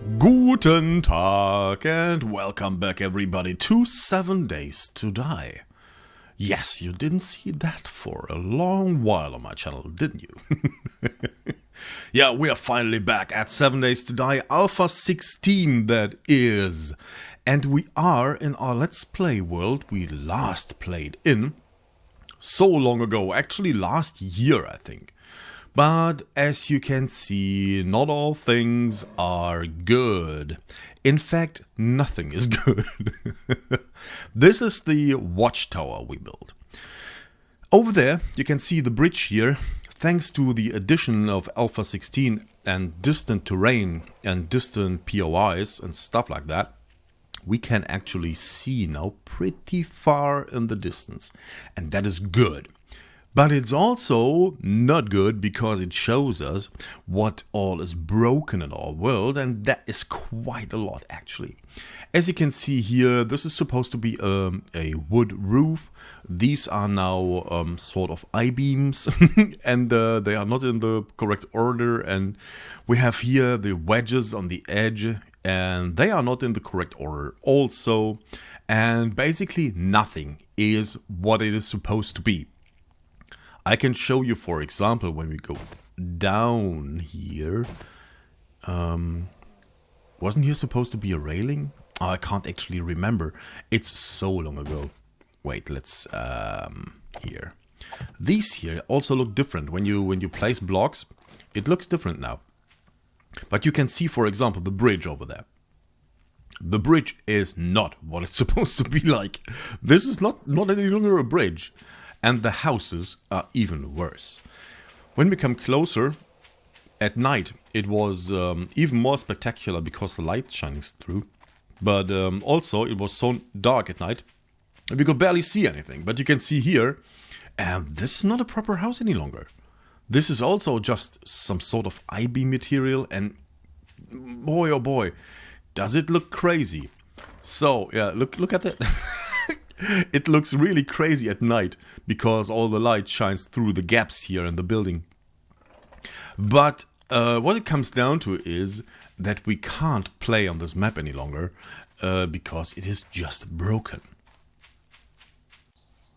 Guten Tag and welcome back everybody to 7 Days to Die. Yes, you didn't see that for a long while on my channel, didn't you? Yeah, we are finally back at 7 Days to Die Alpha 16, that is. And we are in our Let's Play world we last played in so long ago, actually last year I think. But as you can see, not all things are good. In fact, nothing is good. This is the watchtower we built. Over there, you can see the bridge here. Thanks to the addition of Alpha 16 and distant terrain and distant POIs and stuff like that, we can actually see now pretty far in the distance. And that is good. But it's also not good because it shows us what all is broken in our world, and that is quite a lot actually. As you can see here, this is supposed to be a wood roof. These are now sort of I-beams and they are not in the correct order, and we have here the wedges on the edge and they are not in the correct order also, and basically nothing is what it is supposed to be. I can show you, for example, when we go down here. Wasn't here supposed to be a railing? Oh, I can't actually remember. It's so long ago. Wait, let's here. These here also look different. When you place blocks, it looks different now. But you can see, for example, the bridge over there. The bridge is not what it's supposed to be like. This is not any longer a bridge. And the houses are even worse. When we come closer, at night, it was even more spectacular because the light shining through. But also, it was so dark at night, we could barely see anything. But you can see here, this is not a proper house any longer. This is also just some sort of I-beam material, and boy oh boy, does it look crazy. So, yeah, look at it. It looks really crazy at night because all the light shines through the gaps here in the building. But what it comes down to is that we can't play on this map any longer because it is just broken.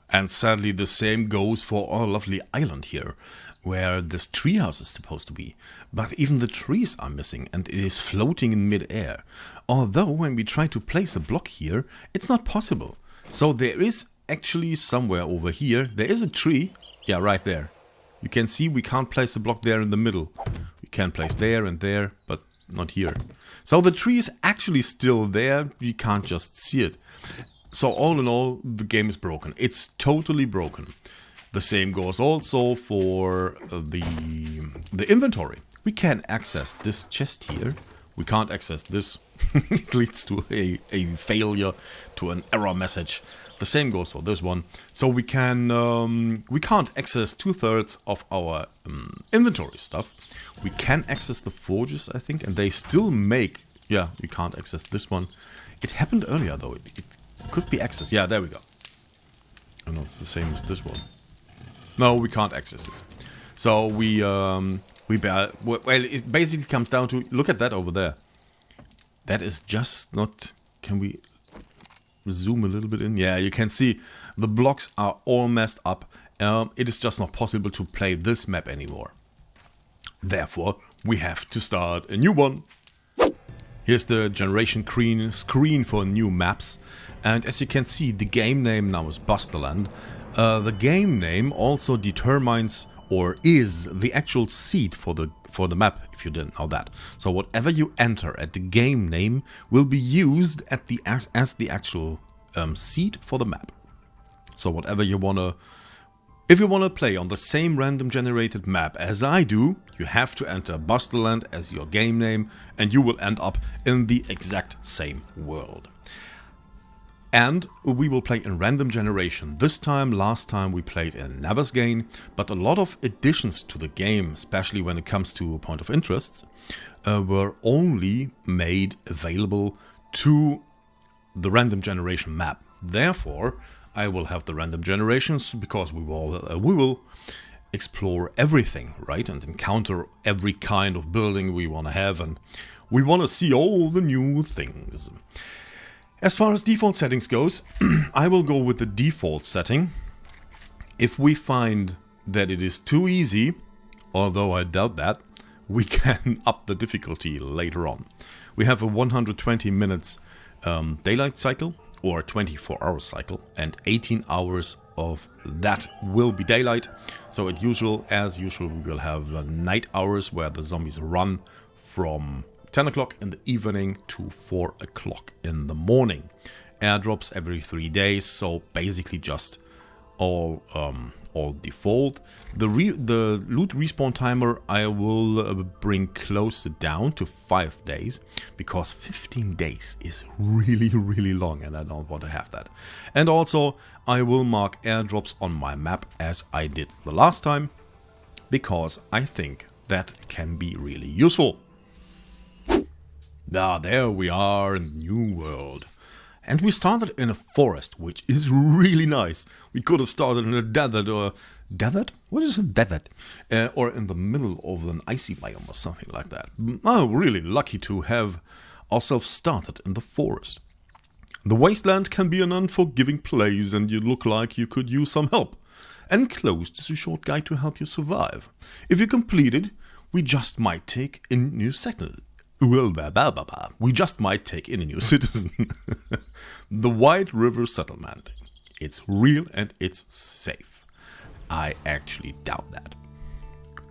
And sadly the same goes for our lovely island here, where this treehouse is supposed to be. But even the trees are missing and it is floating in mid-air. Although when we try to place a block here, it's not possible. So there is actually somewhere over here, there is a tree, yeah, right there. You can see we can't place a block there in the middle. We can place there and there, but not here. So the tree is actually still there, we can't just see it. So all in all, the game is broken. It's totally broken. The same goes also for the inventory. We can access this chest here. We can't access this. It leads to a failure, to an error message. The same goes for this one. So we can't access 2/3 of our inventory stuff. We can access the forges, I think, and they still make. Yeah, we can't access this one. It happened earlier though. It could be accessed. Yeah, there we go. Oh no, it's the same as this one. No, we can't access this. So well, it basically comes down to, look at that over there. That is just not... Can we zoom a little bit in? Yeah, you can see the blocks are all messed up. It is just not possible to play this map anymore. Therefore, we have to start a new one. Here's the generation screen for new maps. And as you can see, the game name now is Wasteland. The game name also determines or is the actual seed for the map, if you didn't know that. So whatever you enter at the game name will be used as the actual seed for the map. So whatever you wanna, if you wanna play on the same random generated map as I do, you have to enter Wasteland as your game name, and you will end up in the exact same world. And we will play in random generation. Last time we played in Neversgain, but a lot of additions to the game, especially when it comes to point of interests, were only made available to the random generation map. Therefore, I will have the random generations because we will explore everything, right? And encounter every kind of building we want to have, and We want to see all the new things. As far as default settings goes, I will go with the default setting. If we find that it is too easy, although I doubt that, we can up the difficulty later on. We have a 120 minutes daylight cycle or 24-hour cycle, and 18 hours of that will be daylight. So as usual, we will have night hours where the zombies run from 10 o'clock in the evening to 4 o'clock in the morning. Airdrops every 3 days, so basically just all default. The loot respawn timer I will bring closer down to 5 days, because 15 days is really long and I don't want to have that. And also I will mark airdrops on my map as I did the last time, because I think that can be really useful. There we are in the new world. And we started in a forest, which is really nice. We could have started in a desert or... Desert? What is a desert? Or in the middle of an icy biome or something like that. Oh, really lucky to have ourselves started in the forest. The Wasteland can be an unforgiving place and you look like you could use some help. Enclosed is a short guide to help you survive. If you complete it, we just might take in new settlers. We just might take in a new citizen. The White River Settlement. It's real and it's safe. I actually doubt that.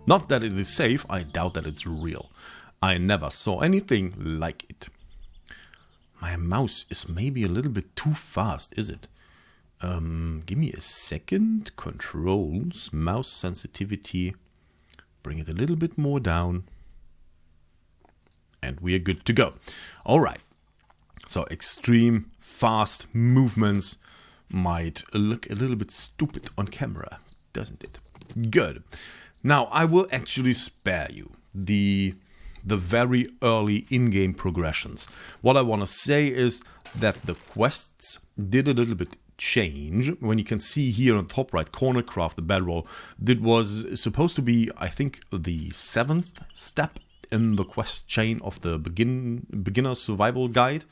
Not that it is safe, I doubt that it's real. I never saw anything like it. My mouse is maybe a little bit too fast, is it? Give me a second. Controls, mouse sensitivity. Bring it a little bit more down. And we are good to go. Alright, so extreme fast movements might look a little bit stupid on camera, doesn't it? Good. Now I will actually spare you the very early in-game progressions. What I want to say is that the quests did a little bit change. When you can see here on the top right corner, craft the bedroll, that was supposed to be, I think, the 7th step in the quest chain of the beginner survival guide,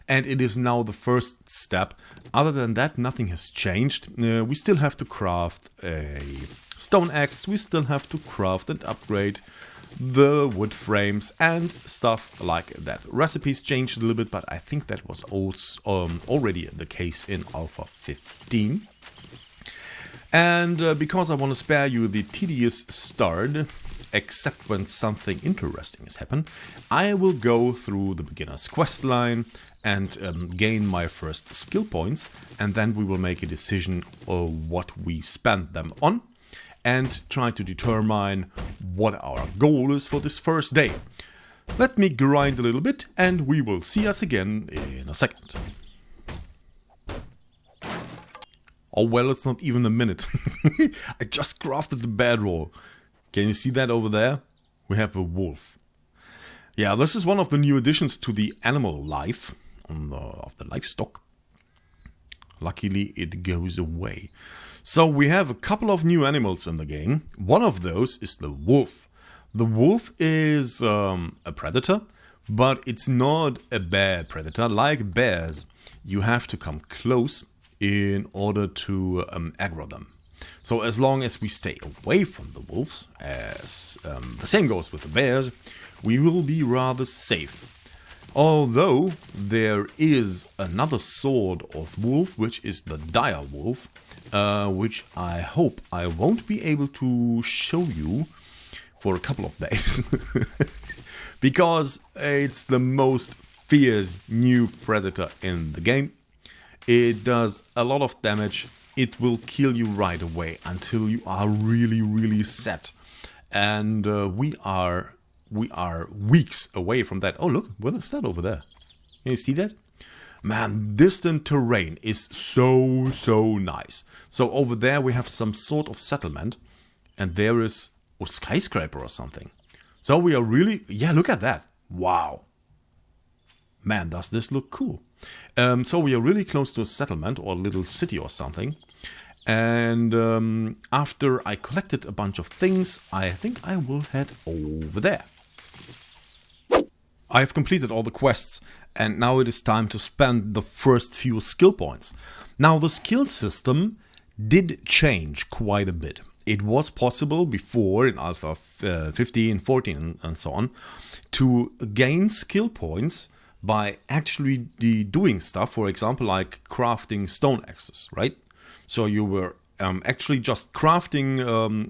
and it is now the first step. Other than that, nothing has changed. We still have to craft a stone axe, we still have to craft and upgrade the wood frames and stuff like that. Recipes changed a little bit, but I think that was also, already the case in Alpha 15. And because I want to spare you the tedious start, except when something interesting has happened, I will go through the beginner's quest line and gain my first skill points, and then we will make a decision of what we spend them on and try to determine what our goal is for this first day. Let me grind a little bit and we will see us again in a second. Oh well, it's not even a minute. I just crafted the bedroll. Can you see that over there? We have a wolf. Yeah, this is one of the new additions to the animal life of the livestock. Luckily, it goes away. So we have a couple of new animals in the game. One of those is the wolf. The wolf is a predator, but it's not a bad predator. Like bears, you have to come close in order to aggro them. So as long as we stay away from the wolves, as the same goes with the bears, we will be rather safe. Although there is another sort of wolf, which is the dire wolf, which I hope I won't be able to show you for a couple of days. Because it's the most fierce new predator in the game. It does a lot of damage. It will kill you right away until you are really set. And we are weeks away from that. Oh look, what is that over there? Can you see that? Man, distant terrain is so nice. So over there we have some sort of settlement, and there is a skyscraper or something. So we are really, yeah, look at that. Wow. Man, does this look cool. So we are really close to a settlement or a little city or something. And after I collected a bunch of things, I think I will head over there. I have completed all the quests, and now it is time to spend the first few skill points. Now, the skill system did change quite a bit. It was possible before in Alpha 15, 14 and so on to gain skill points by actually doing stuff, for example, like crafting stone axes, right? So you were actually just crafting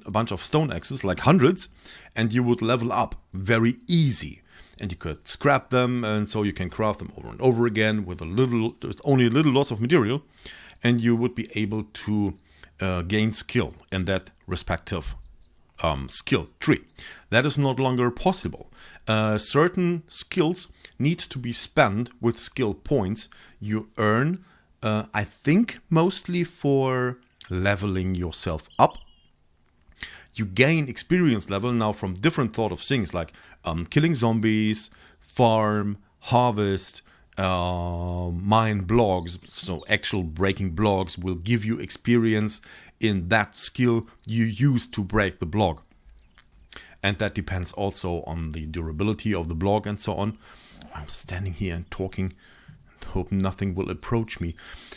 a bunch of stone axes, like hundreds, and you would level up very easy. And you could scrap them, and so you can craft them over and over again with only a little loss of material, and you would be able to gain skill in that respective skill tree. That is no longer possible. Certain skills need to be spent with skill points you earn, I think mostly for leveling yourself up. You gain experience level now from different sort of things like killing zombies, farm, harvest, mine blocks. So actual breaking blocks will give you experience in that skill you use to break the block. And that depends also on the durability of the block and so on. I'm standing here and talking and hope nothing will approach me.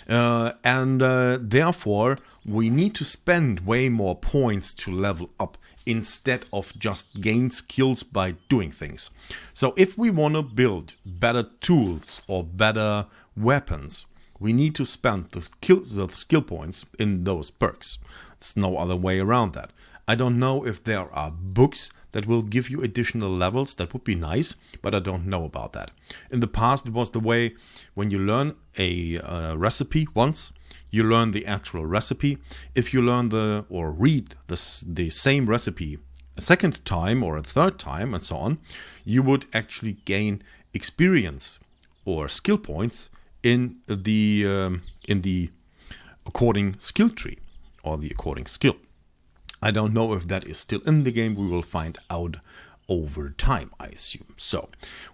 Therefore, we need to spend way more points to level up instead of just gain skills by doing things. So if we want to build better tools or better weapons, we need to spend the skill points in those perks. There's no other way around that. I don't know if there are books that will give you additional levels. That would be nice, but I don't know about that. In the past, it was the way when you learn a recipe once, you learn the actual recipe. If you learn or read the same recipe a second time or a third time and so on, you would actually gain experience or skill points in the according skill tree or the according skill. I don't know if that is still in the game. We will find out over time, I assume. So,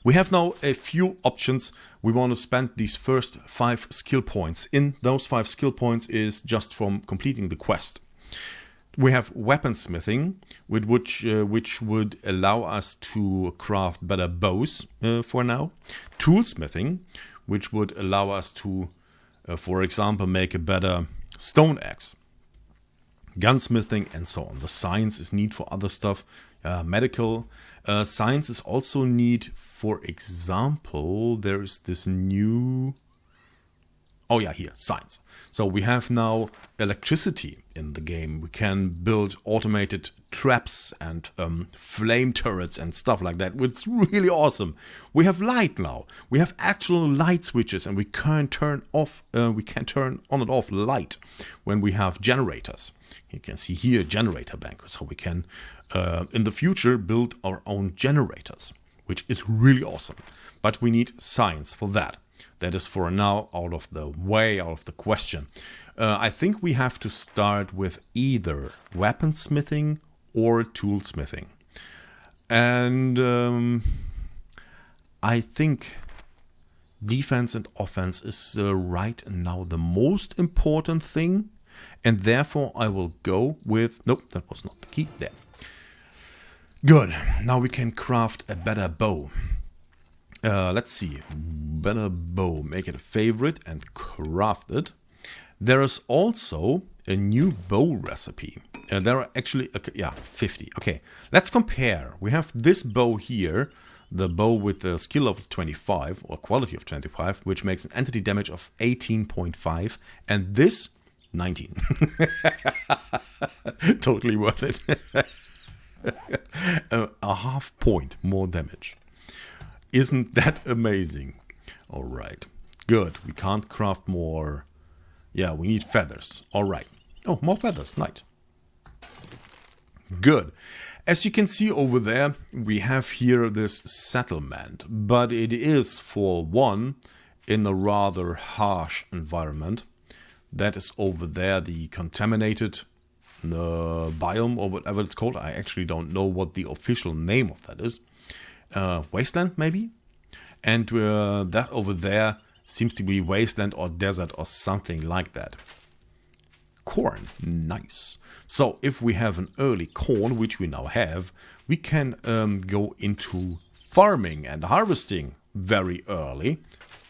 we have now a few options. We want to spend these first 5 skill points. In those 5 skill points is just from completing the quest. We have weaponsmithing, which would allow us to craft better bows for now. Toolsmithing, which would allow us to, for example, make a better stone axe. Gunsmithing and so on. The science is neat for other stuff. Medical science is also neat. For example, there is this new... Oh yeah, here, science. So we have now electricity in the game. We can build automated traps and flame turrets and stuff like that. It's really awesome. We have light now. We have actual light switches, and we can turn off. We can turn on and off light when we have generators. You can see here generator bank, so we can in the future build our own generators, which is really awesome. But we need science for that. That is for now out of the way, out of the question. I think we have to start with either weaponsmithing or toolsmithing. And I think defense and offense is right now the most important thing. And therefore I will go with... Nope, that was not the key. There. Good. Now we can craft a better bow. Let's see. Better bow. Make it a favorite and craft it. There is also a new bow recipe. There are actually... 50. Okay, let's compare. We have this bow here. The bow with the skill level 25 or quality of 25, which makes an entity damage of 18.5. And this... 19. Totally worth it. A half point more damage. Isn't that amazing? Alright. Good. We can't craft more. Yeah, we need feathers. Alright. Oh, more feathers. Nice. Good. As you can see over there, we have here this settlement. But it is, for one, in a rather harsh environment. That is over there, the contaminated biome or whatever it's called. I actually don't know what the official name of that is. Wasteland, maybe? And that over there seems to be wasteland or desert or something like that. corn. Nice. So if we have an early corn, which we now have, we can go into farming and harvesting very early.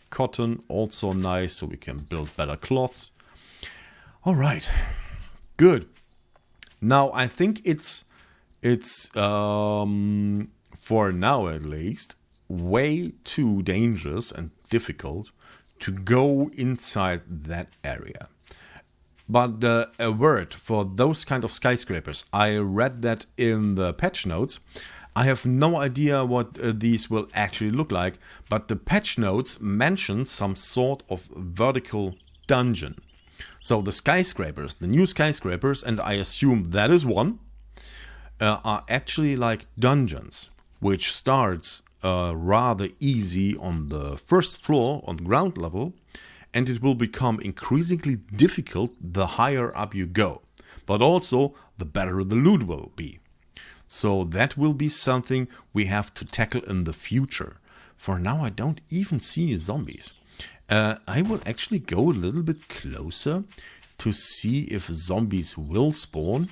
Cotton, also nice, so we can build better cloths. All right, good. Now I think it's for now at least way too dangerous and difficult to go inside that area. But a word for those kind of skyscrapers, I read that in the patch notes. I have no idea what these will actually look like, but the patch notes mention some sort of vertical dungeon. So the skyscrapers, the new skyscrapers, and I assume that is one, are actually like dungeons, which starts rather easy on the first floor, on ground level, and it will become increasingly difficult the higher up you go. But also, the better the loot will be. So that will be something we have to tackle in the future. For now, I don't even see zombies. I will actually go a little bit closer to see if zombies will spawn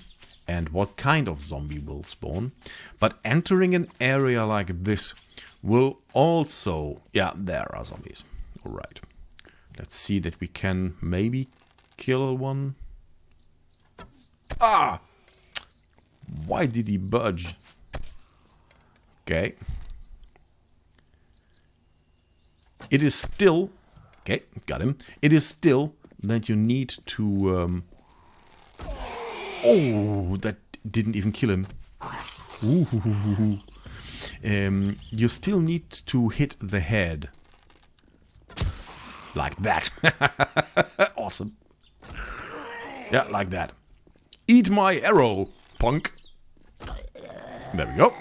and what kind of zombie will spawn. But entering an area like this will also... Yeah, there are zombies. Alright. Let's see that we can maybe kill one. Ah! Why did he budge? Okay. It is still... Okay, got him. It is still that you need to... Oh, that didn't even kill him. Ooh. You still need to hit the head. Like that. Awesome. Yeah, like that. Eat my arrow, punk. There we go.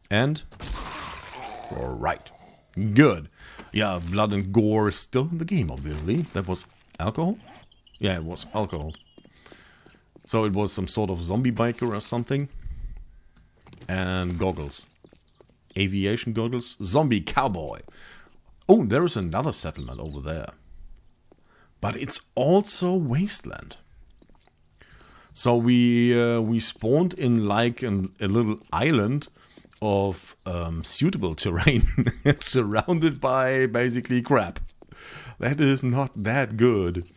And... Alright. Good. Yeah, blood and gore is still in the game, obviously. That was alcohol? Yeah, it was alcohol. So it was some sort of zombie biker or something. And goggles. Aviation goggles. Zombie cowboy. Oh, there is another settlement over there. But it's also Wasteland. So we spawned in like a little island of suitable terrain. Surrounded by basically crap. That is not that good.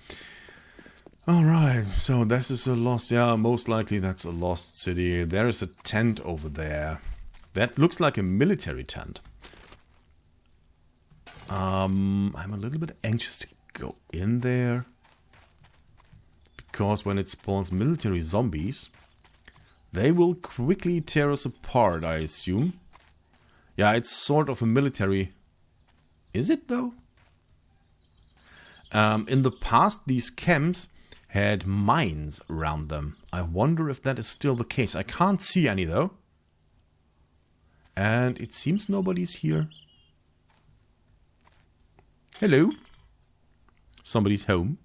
Alright, so this is a lost... Yeah, most likely that's a lost city. There is a tent over there. That looks like a military tent. I'm a little bit anxious to go in there. Because when it spawns military zombies, they will quickly tear us apart, I assume. Yeah, it's sort of a military... Is it though? In the past, these camps had mines around them. I wonder if that is still the case. I can't see any though. And it seems nobody's here. Hello? Somebody's home?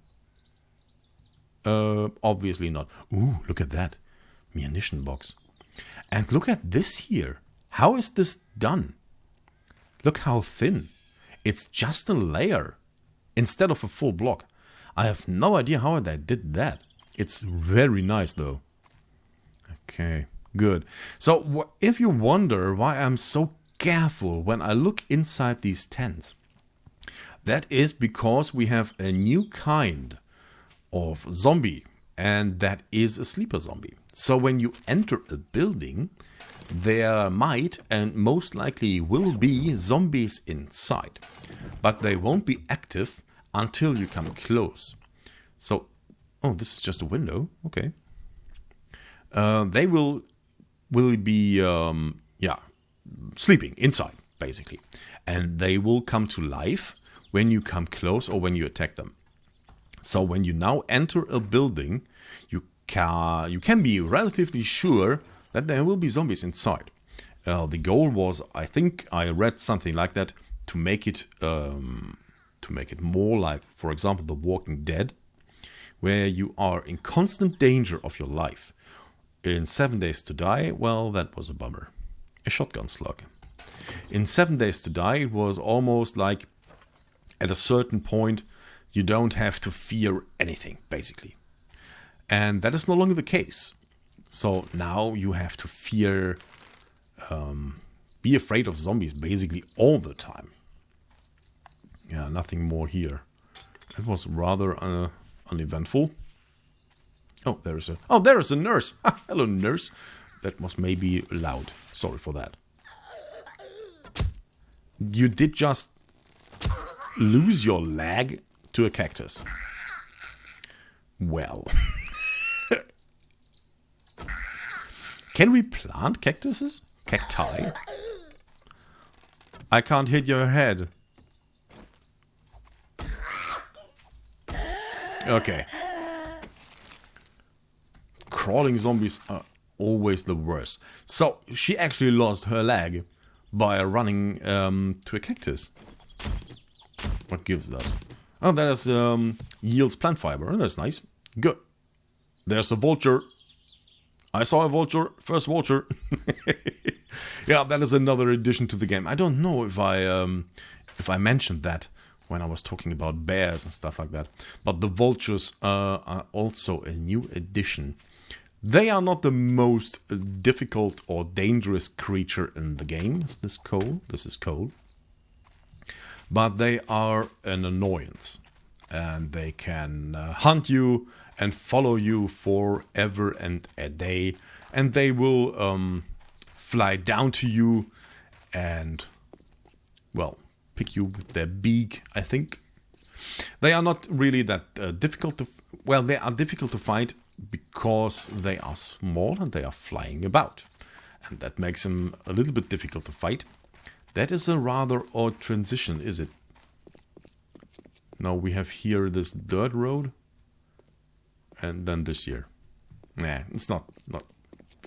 Obviously not. Ooh, look at that. Munition box. And look at this here. How is this done? Look how thin. It's just a layer instead of a full block. I have no idea how they did that. It's very nice though. Okay, good. So if you wonder why I'm so careful when I look inside these tents, that is because we have a new kind of zombie, and that is a sleeper zombie. So when you enter a building, there might and most likely will be zombies inside, but they won't be active until you come close. So, oh, this is just a window. Okay. They will be sleeping inside basically, and they will come to life when you come close or when you attack them. So when you now enter a building, you can be relatively sure that there will be zombies inside. The goal was, I think I read something like that, to make it more like, for example, The Walking Dead, where you are in constant danger of your life. In 7 Days to Die, well, that was a bummer. A shotgun slug. In 7 Days to Die, it was almost like at a certain point, you don't have to fear anything, basically. And that is no longer the case. So now you have to fear, be afraid of zombies basically all the time. Yeah, nothing more here. It was rather uneventful. Oh, there is a nurse. Hello, nurse. That was maybe loud. Sorry for that. You did just lose your leg to a cactus. Well. Can we plant cactuses? Cacti? I can't hit your head. Okay. Crawling zombies are always the worst. So, she actually lost her leg by running to a cactus. What gives that? Oh, that is yields plant fiber. Oh, that's nice. Good. There's a vulture. I saw a vulture. First vulture. Yeah, that is another addition to the game. I don't know if I mentioned that when I was talking about bears and stuff like that. But the vultures are also a new addition. They are not the most difficult or dangerous creature in the game. Is this coal? This is coal. But they are an annoyance. And they can hunt you and follow you forever and a day. And they will fly down to you and, well, pick you with their beak, I think. They are not really that difficult to... Well, they are difficult to fight because they are small and they are flying about. And that makes them a little bit difficult to fight. That is a rather odd transition, is it? Now we have here this dirt road. And then this here. Nah, it's not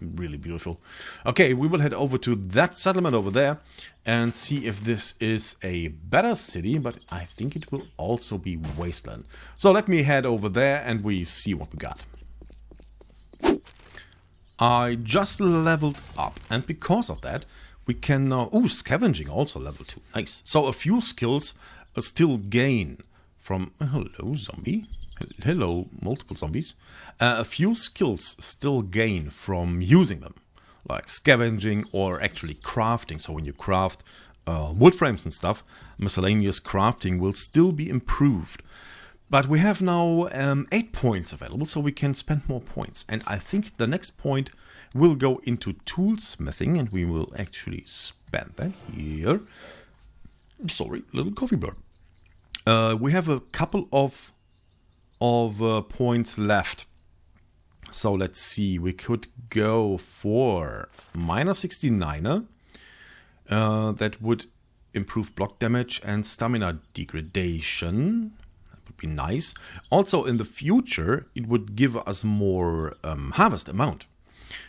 really beautiful. Okay, we will head over to that settlement over there and see if this is a better city, but I think it will also be Wasteland. So let me head over there and we see what we got. I just leveled up, and because of that we can now... Ooh, scavenging also level 2. Nice. So a few skills still gain from... hello, zombie. Hello, multiple zombies. A few skills still gain from using them, like scavenging or actually crafting. So when you craft wood frames and stuff, miscellaneous crafting will still be improved. But we have now 8 points available, so we can spend more points. And I think the next point will go into toolsmithing, and we will actually spend that here. Sorry, little coffee burp. We have a couple of points left. So let's see, we could go for -69er. That would improve block damage and stamina degradation. That would be nice. Also in the future it would give us more harvest amount.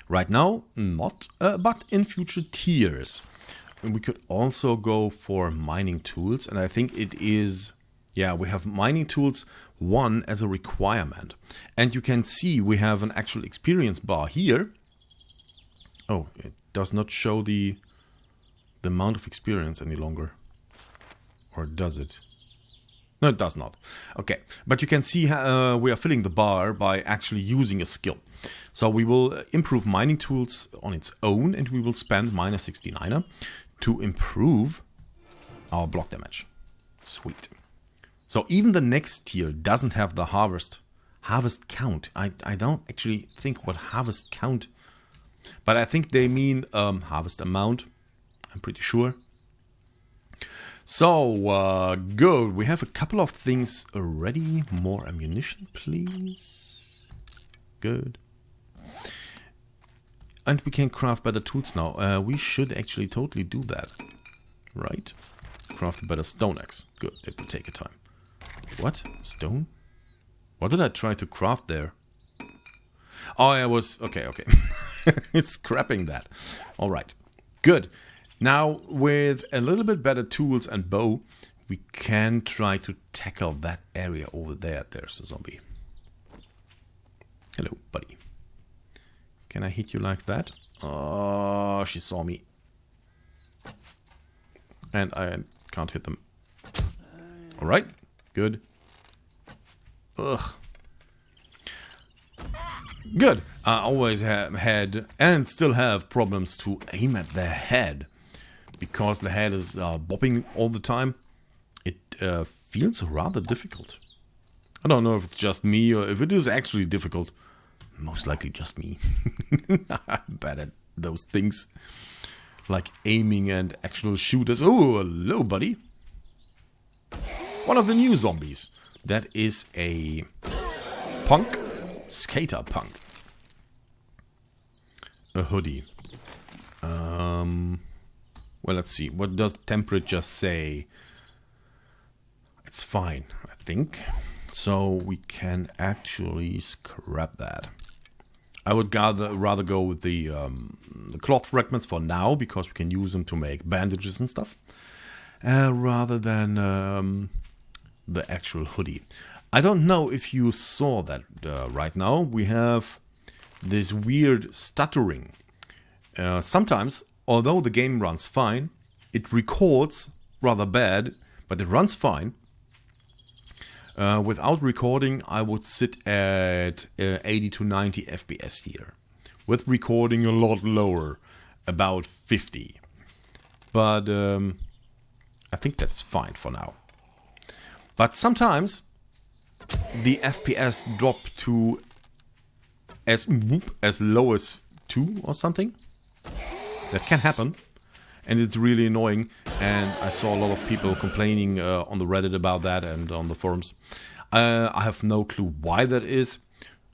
Right now not, but in future tiers. And we could also go for mining tools, and I think it is... Yeah, we have mining tools 1 as a requirement. And you can see we have an actual experience bar here. Oh, it does not show the amount of experience any longer. Or does it? No, it does not. Okay, but you can see we are filling the bar by actually using a skill. So we will improve mining tools on its own, and we will spend -69er to improve our block damage. Sweet. So even the next tier doesn't have the harvest count. I don't actually think what harvest count, but I think they mean harvest amount. I'm pretty sure. So good. We have a couple of things already. More ammunition, please. Good. And we can craft better tools now. We should actually totally do that, right? Craft a better stone axe. Good. It will take a time. What? Stone? What did I try to craft there? Oh, I was... Okay. Scrapping that. Alright. Good. Now, with a little bit better tools and bow, we can try to tackle that area over there. There's a zombie. Hello, buddy. Can I hit you like that? Oh, she saw me. And I can't hit them. Alright. Good. Ugh. Good. I always have had and still have problems to aim at their head. Because the head is bopping all the time. It feels rather difficult. I don't know if it's just me or if it is actually difficult. Most likely just me. I'm bad at those things. Like aiming and actual shooters. Oh, hello, buddy. One of the new zombies. That is a punk. Skater punk. A hoodie. Well, let's see. What does temperature say? It's fine, I think. So we can actually scrap that. I would rather go with the cloth fragments for now, because we can use them to make bandages and stuff. Rather than the actual hoodie. I don't know if you saw that right now. We have this weird stuttering. Sometimes, although the game runs fine, it records rather bad, but it runs fine. Without recording, I would sit at 80 to 90 FPS here. With recording a lot lower, about 50. But I think that's fine for now. But sometimes the FPS drop to as low as 2 or something. That can happen. And it's really annoying, and I saw a lot of people complaining on the Reddit about that and on the forums. I have no clue why that is,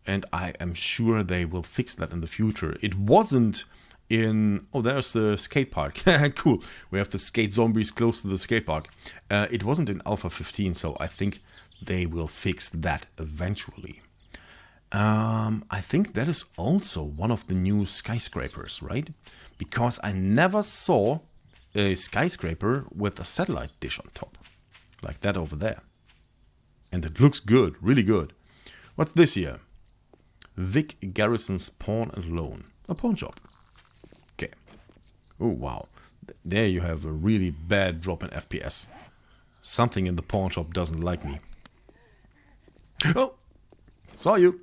and I am sure they will fix that in the future. It wasn't in... Oh, there's the skate park. Cool. We have the skate zombies close to the skate park. It wasn't in Alpha 15, so I think they will fix that eventually. I think that is also one of the new skyscrapers, right? Because I never saw a skyscraper with a satellite dish on top. Like that over there. And it looks good, really good. What's this here? Vic Garrison's Pawn and Loan. A pawn shop. Okay. Oh, wow. There you have a really bad drop in FPS. Something in the pawn shop doesn't like me. Oh! Saw you!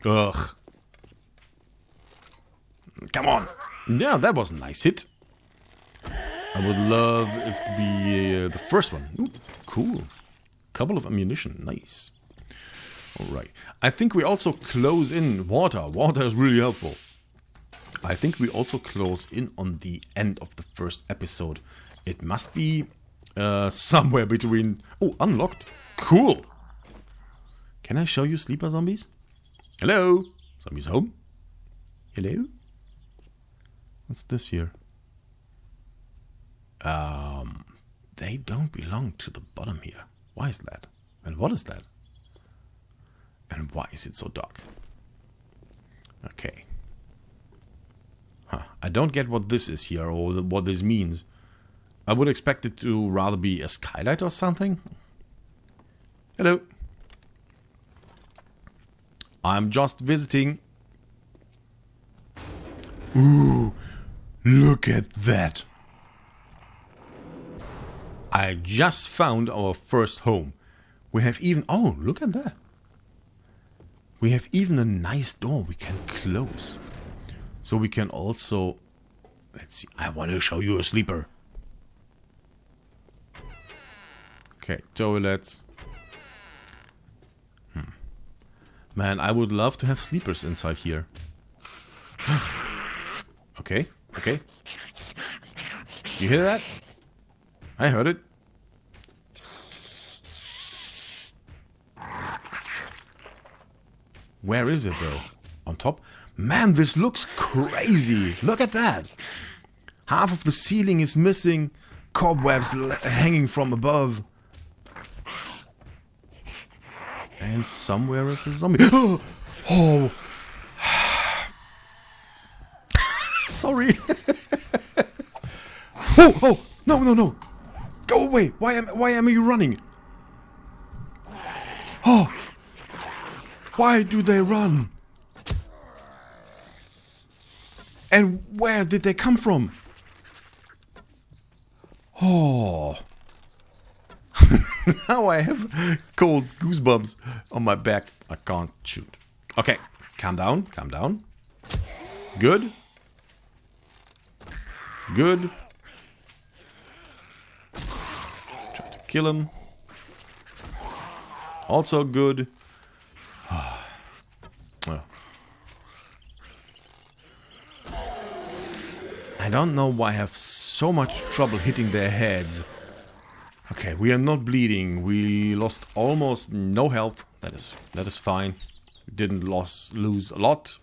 Ugh. Come on! Yeah, that was a nice hit. I would love it to be the first one. Ooh, cool. Couple of ammunition. Nice. Alright. I think we also close in water. Water is really helpful. I think we also close in on the end of the first episode. It must be somewhere between... Oh, unlocked. Cool. Can I show you sleeper zombies? Hello? Zombies home? Hello? What's this here? They don't belong to the bottom here. Why is that? And what is that? And why is it so dark? Okay. Huh. I don't get what this is here or what this means. I would expect it to rather be a skylight or something. Hello. I'm just visiting. Ooh, look at that. I just found our first home. We have even... Oh, look at that. We have even a nice door we can close. So we can also... Let's see. I want to show you a sleeper. Okay, toilets. Man, I would love to have sleepers inside here. Okay, okay. You hear that? I heard it. Where is it though? On top? Man, this looks crazy. Look at that. Half of the ceiling is missing. Cobwebs hanging from above. And somewhere is a zombie. Oh! Oh. Sorry. Oh! Oh! No! No! No! Go away! Why am you running? Oh! Why do they run? And where did they come from? Oh! Now I have cold goosebumps on my back. I can't shoot. Okay, calm down, calm down. Good. Good. Try to kill him. Also good. I don't know why I have so much trouble hitting their heads. Okay, we are not bleeding. We lost almost no health. That is fine. We didn't lose a lot.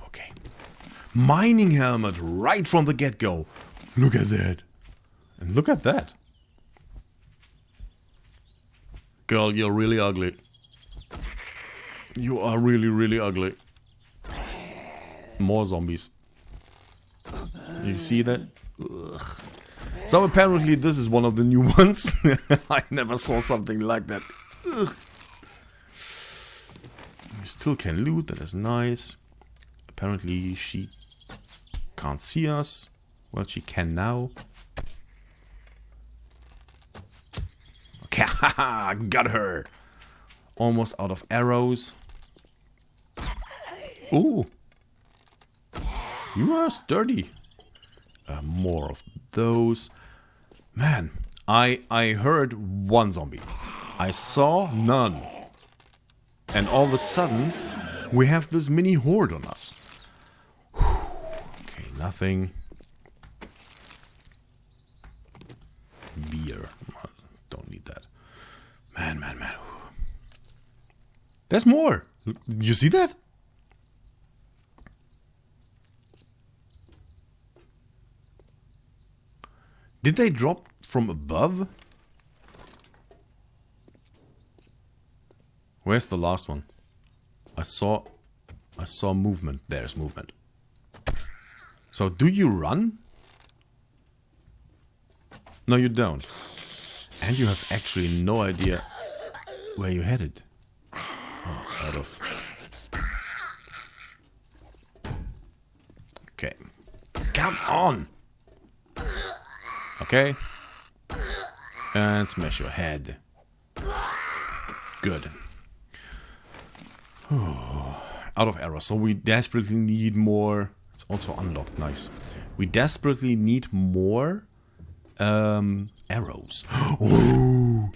Okay. Mining helmet right from the get-go. Look at that. And look at that. Girl, you're really ugly. You are really, really ugly. More zombies. You see that? Ugh. So apparently this is one of the new ones. I never saw something like that. Ugh. We still can loot, that is nice. Apparently she can't see us. Well, she can now. Okay, haha, got her. Almost out of arrows. Ooh. You are sturdy. More of those. Man, I heard one zombie. I saw none. And all of a sudden, we have this mini horde on us. Okay, nothing. Beer. Don't need that. Man. There's more. You see that? Did they drop from above? Where's the last one? I saw movement. There's movement. So do you run? No, you don't. And you have actually no idea where you headed. Oh, out of. Okay. Come on! Okay. And smash your head. Good. Out of arrows. So we desperately need more. It's also unlocked. Nice. We desperately need more arrows. Oh.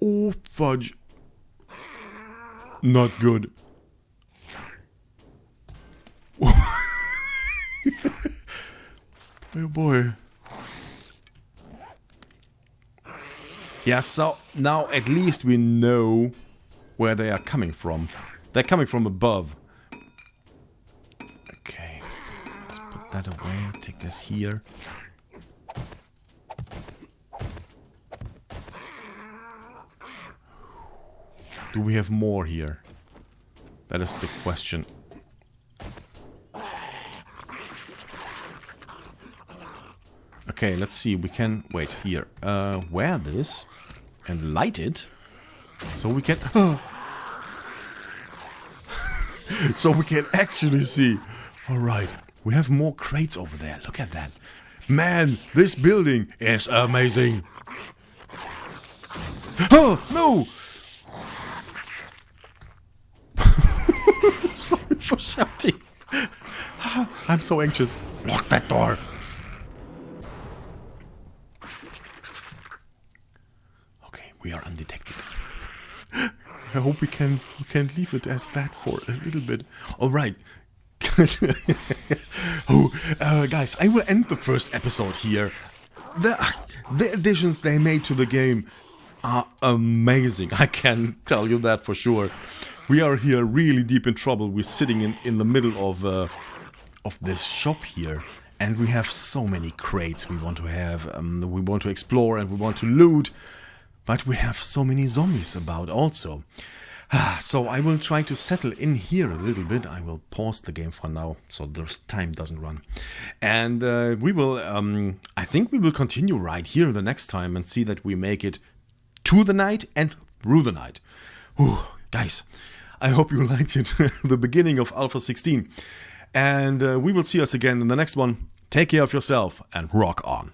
Oh, fudge. Not good. Oh boy. Yeah, so now at least we know where they are coming from. They're coming from above. Okay. Let's put that away. Take this here. Do we have more here? That is the question. Okay, let's see. We can wait here. Wear this and light it, so we can. So we can actually see. All right, we have more crates over there. Look at that, man! This building is amazing. Oh no! Sorry for shouting. I'm so anxious. Lock that door. We are undetected. I hope we can leave it as that for a little bit. All right. Guys, I will end the first episode here. The additions they made to the game are amazing. I can tell you that for sure. We are here really deep in trouble. We're sitting in the middle of this shop here, and we have so many crates we want to have. We want to explore and we want to loot. But we have so many zombies about also. So I will try to settle in here a little bit. I will pause the game for now, so the time doesn't run. And we will, I think we will continue right here the next time and see that we make it to the night and through the night. Whew, guys, I hope you liked it, the beginning of Alpha 16. And we will see us again in the next one. Take care of yourself and rock on.